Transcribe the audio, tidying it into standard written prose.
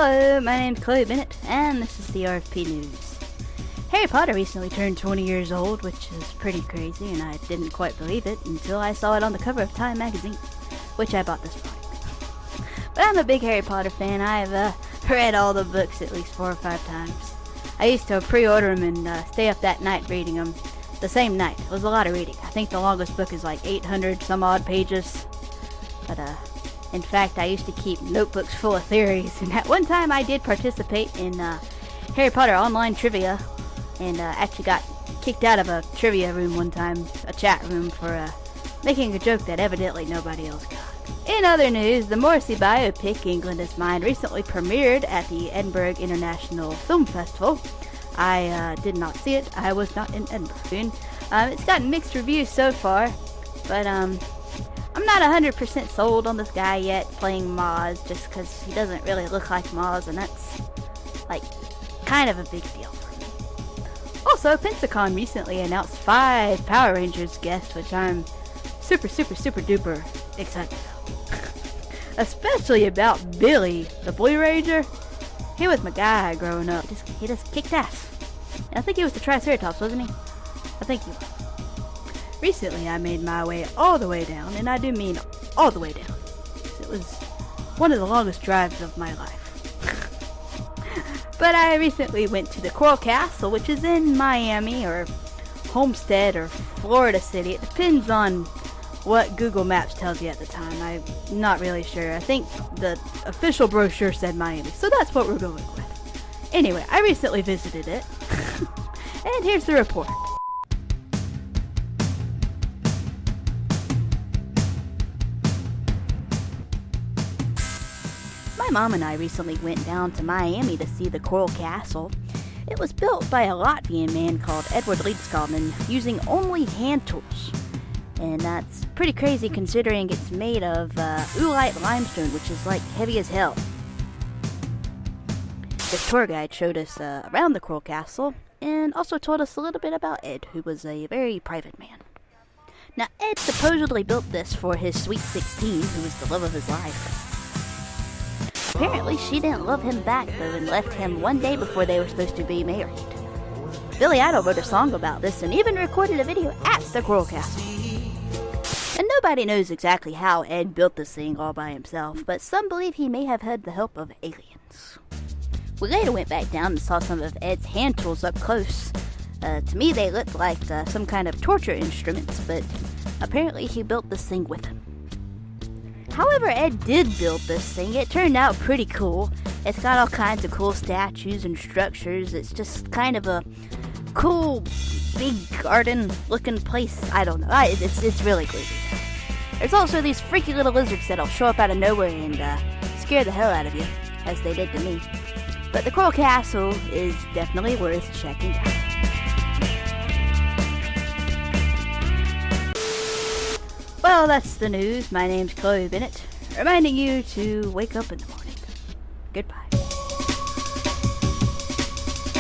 Hello, my name's Chloe Bennett, and this is the RFP News. Harry Potter recently turned 20 years old, which is pretty crazy, and I didn't quite believe it until I saw it on the cover of Time magazine, which I bought this morning. But I'm a big Harry Potter fan. I've read all the books at least 4 or 5 times. I used to pre-order them and stay up that night reading them the same night. It was a lot of reading. I think the longest book is like 800 some odd pages. But in fact, I used to keep notebooks full of theories, and at one time I did participate in Harry Potter online trivia, and actually got kicked out of a trivia room one time, a chat room, for making a joke that evidently nobody else got. In other news, the Morrissey biopic, England is Mine, recently premiered at the Edinburgh International Film Festival. I did not see it. I was not in Edinburgh. It's gotten mixed reviews so far, but I'm not 100% sold on this guy yet playing Maz, just because he doesn't really look like Maz, and that's, like, kind of a big deal for me. Also, Pensacon recently announced 5 Power Rangers guests, which I'm super duper excited about. Especially about Billy, the Blue Ranger. He was my guy growing up. He just kicked ass. And I think he was the Triceratops, wasn't he? I think he was. Recently, I made my way all the way down, and I do mean all the way down. It was one of the longest drives of my life. But I recently went to the Coral Castle, which is in Miami, or Homestead, or Florida City. It depends on what Google Maps tells you at the time. I'm not really sure. I think the official brochure said Miami, so that's what we're going with. Anyway, I recently visited it, and here's the report. My mom and I recently went down to Miami to see the Coral Castle. It was built by a Latvian man called Edward Leedskalman using only hand tools. And that's pretty crazy considering it's made of oolite limestone, which is like heavy as hell. The tour guide showed us around the Coral Castle and also told us a little bit about Ed, who was a very private man. Now, Ed supposedly built this for his sweet 16, who was the love of his life. Apparently, she didn't love him back, though, and left him one day before they were supposed to be married. Billy Idol wrote a song about this and even recorded a video at the Coral Castle. And nobody knows exactly how Ed built this thing all by himself, but some believe he may have had the help of aliens. We later went back down and saw some of Ed's hand tools up close. To me, they looked like some kind of torture instruments, but apparently he built this thing with them. However Ed did build this thing, it turned out pretty cool. It's got all kinds of cool statues and structures. It's just kind of a cool, big garden-looking place. I don't know. It's really creepy. There's also these freaky little lizards that'll show up out of nowhere and scare the hell out of you, as they did to me. But the Coral Castle is definitely worth checking out. Well, that's the news. My name's Chloe Bennett, reminding you to wake up in the morning. Goodbye.